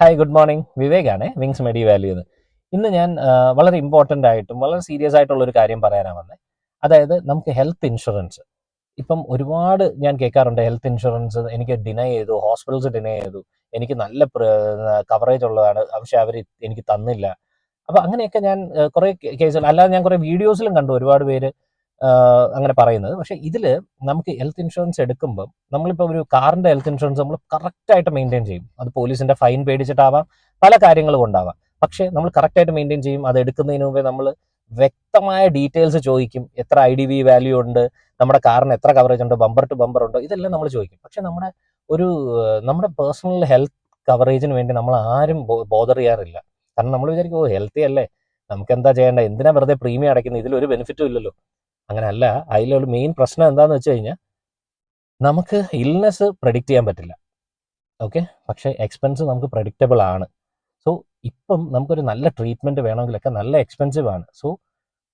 Hi, good morning. വിവേകാണ്, wings medi വാല്യൂന്ന്. ഇന്ന് ഞാൻ വളരെ ഇമ്പോർട്ടൻ്റ് ആയിട്ടും വളരെ സീരിയസ് ആയിട്ടുള്ള ഒരു കാര്യം പറയാനാണ് വന്നത്. അതായത് നമുക്ക് ഹെൽത്ത് ഇൻഷുറൻസ് ഇപ്പം ഒരുപാട് ഞാൻ കേൾക്കാറുണ്ട്. ഹെൽത്ത് ഇൻഷുറൻസ് എനിക്ക് ഡിനൈ ചെയ്തു, ഹോസ്പിറ്റൽസ് ഡിനൈ ചെയ്തു, എനിക്ക് നല്ല കവറേജ് ഉള്ളതാണ്, പക്ഷെ അവർ എനിക്ക് തന്നില്ല. അപ്പോൾ അങ്ങനെയൊക്കെ ഞാൻ കുറേ കേസുകൾ, അല്ലാതെ ഞാൻ കുറേ വീഡിയോസിലും കണ്ടു ഒരുപാട് പേര് അങ്ങനെ പറയുന്നത്. പക്ഷേ ഇതിൽ നമുക്ക് ഹെൽത്ത് ഇൻഷുറൻസ് എടുക്കുമ്പം നമ്മളിപ്പോൾ ഒരു കാറിൻ്റെ ഹെൽത്ത് ഇൻഷുറൻസ് നമ്മൾ കറക്റ്റായിട്ട് മെയിൻറ്റെയിൻ ചെയ്യും. അത് പോലീസിൻ്റെ ഫൈൻ പേടിച്ചിട്ടാവാം, പല കാര്യങ്ങളും ഉണ്ടാവാം. പക്ഷേ നമ്മൾ കറക്റ്റായിട്ട് മെയിൻറ്റെയിൻ ചെയ്യും. അത് എടുക്കുന്നതിന് മുമ്പേ നമ്മൾ വ്യക്തമായ ഡീറ്റെയിൽസ് ചോദിക്കും. എത്ര IDV വാല്യൂ ഉണ്ട്, നമ്മുടെ കാറിന് എത്ര കവറേജ് ഉണ്ട്, ബമ്പർ ടു ബമ്പർ ഉണ്ടോ, ഇതെല്ലാം നമ്മൾ ചോദിക്കും. പക്ഷെ ഒരു നമ്മുടെ പേഴ്സണൽ ഹെൽത്ത് കവറേജിന് വേണ്ടി നമ്മൾ ആരും ബോദർ ചെയ്യാറില്ല. കാരണം നമ്മൾ വിചാരിക്കും, ഹെൽത്തി അല്ലേ, നമുക്ക് എന്താ ചെയ്യേണ്ടത്, എന്തിനാ വെറുതെ പ്രീമിയം അടയ്ക്കുന്നത്, ഇതിലൊരു ബെനിഫിറ്റും ഇല്ലല്ലോ. അങ്ങനെയല്ല. അതിലൊരു മെയിൻ പ്രശ്നം എന്താണെന്ന് വെച്ച് കഴിഞ്ഞാൽ നമുക്ക് ഇൽനെസ് പ്രഡിക്റ്റ് ചെയ്യാൻ പറ്റില്ല. ഓക്കെ, പക്ഷേ എക്സ്പെൻസ് നമുക്ക് പ്രഡിക്റ്റബിൾ ആണ്. സോ ഇപ്പം നമുക്കൊരു നല്ല ട്രീറ്റ്മെൻറ്റ് വേണമെങ്കിലൊക്കെ നല്ല എക്സ്പെൻസീവ് ആണ്. സോ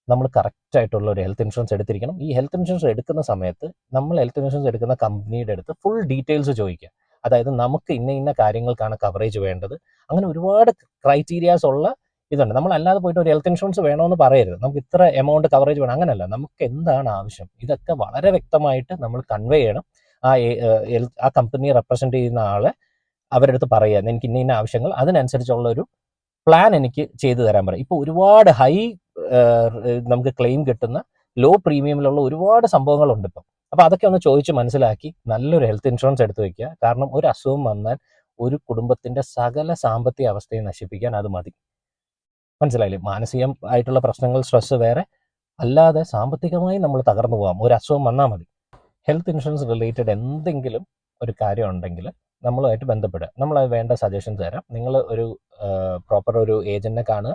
നമ്മൾ കറക്റ്റായിട്ടുള്ള ഒരു ഹെൽത്ത് ഇൻഷുറൻസ് എടുത്തിരിക്കണം. ഈ ഹെൽത്ത് ഇൻഷുറൻസ് എടുക്കുന്ന സമയത്ത് നമ്മൾ ഹെൽത്ത് ഇൻഷുറൻസ് എടുക്കുന്ന കമ്പനിയുടെ അടുത്ത് ഫുൾ ഡീറ്റെയിൽസ് ചോദിക്കുക. അതായത് നമുക്ക് ഇന്ന ഇന്ന കാര്യങ്ങൾക്കാണ് കവറേജ് വേണ്ടത്. അങ്ങനെ ഒരുപാട് ക്രൈറ്റീരിയാസ് ഉള്ള ഇതുണ്ട്. നമ്മൾ അല്ലാതെ പോയിട്ട് ഒരു ഹെൽത്ത് ഇൻഷുറൻസ് വേണമെന്ന് പറയരുത്, നമുക്ക് ഇത്ര എമൗണ്ട് കവറേജ് വേണം, അങ്ങനെയല്ല. നമുക്ക് എന്താണ് ആവശ്യം ഇതൊക്കെ വളരെ വ്യക്തമായിട്ട് നമ്മൾ കൺവേ ചെയ്യണം. ആ കമ്പനിയെ റെപ്രസെൻറ്റ് ചെയ്യുന്ന ആളെ അവരുടെ അടുത്ത് പറയുക, എനിക്ക് ഇന്ന ഇന്ന ആവശ്യങ്ങൾ, അതിനനുസരിച്ചുള്ള ഒരു പ്ലാൻ എനിക്ക് ചെയ്തു തരാൻ പറയും. ഇപ്പോൾ ഒരുപാട് നമുക്ക് ക്ലെയിം കിട്ടുന്ന ലോ പ്രീമിയമിലുള്ള ഒരുപാട് സംഭവങ്ങളുണ്ട് ഇപ്പം. അപ്പോൾ അതൊക്കെ ഒന്ന് ചോദിച്ച് മനസ്സിലാക്കി നല്ലൊരു ഹെൽത്ത് ഇൻഷുറൻസ് എടുത്തു വെക്കുക. കാരണം ഒരു അസുഖം വന്നാൽ ഒരു കുടുംബത്തിന്റെ സകല സാമ്പത്തിക അവസ്ഥയെ നശിപ്പിക്കാൻ അത് മതി. മനസ്സിലായില്ലേ? മാനസികം ആയിട്ടുള്ള പ്രശ്നങ്ങൾ, സ്ട്രെസ് വേറെ, അല്ലാതെ സാമ്പത്തികമായി നമ്മൾ തകർന്നു പോകാം. ഒരു അസുഖം വന്നാൽ മതി. ഹെൽത്ത് ഇൻഷുറൻസ് റിലേറ്റഡ് എന്തെങ്കിലും ഒരു കാര്യം ഉണ്ടെങ്കിൽ നമ്മളുമായിട്ട് ബന്ധപ്പെടുക. നമ്മളത് വേണ്ട സജഷൻസ് തരാം. നിങ്ങൾ ഒരു പ്രോപ്പർ ഒരു ഏജന്റിനെ കാണുക,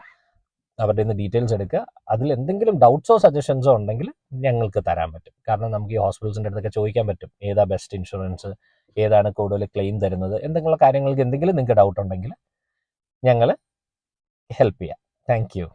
അവരുടെ നിന്ന് ഡീറ്റെയിൽസ് എടുക്കുക. അതിൽ എന്തെങ്കിലും ഡൗട്ട്സോ സജഷൻസോ ഉണ്ടെങ്കിൽ ഞങ്ങൾക്ക് തരാൻ പറ്റും. കാരണം നമുക്ക് ഈ ഹോസ്പിറ്റൽസിൻ്റെ അടുത്തൊക്കെ ചോദിക്കാൻ പറ്റും, ഏതാ ബെസ്റ്റ് ഇൻഷുറൻസ്, ഏതാണ് കൂടുതൽ ക്ലെയിം തരുന്നത്, എന്തെങ്കിലും കാര്യങ്ങൾക്ക് എന്തെങ്കിലും നിങ്ങൾക്ക് ഡൗട്ട് ഉണ്ടെങ്കിൽ ഞങ്ങൾ ഹെൽപ്പ് ചെയ്യാം. Thank you.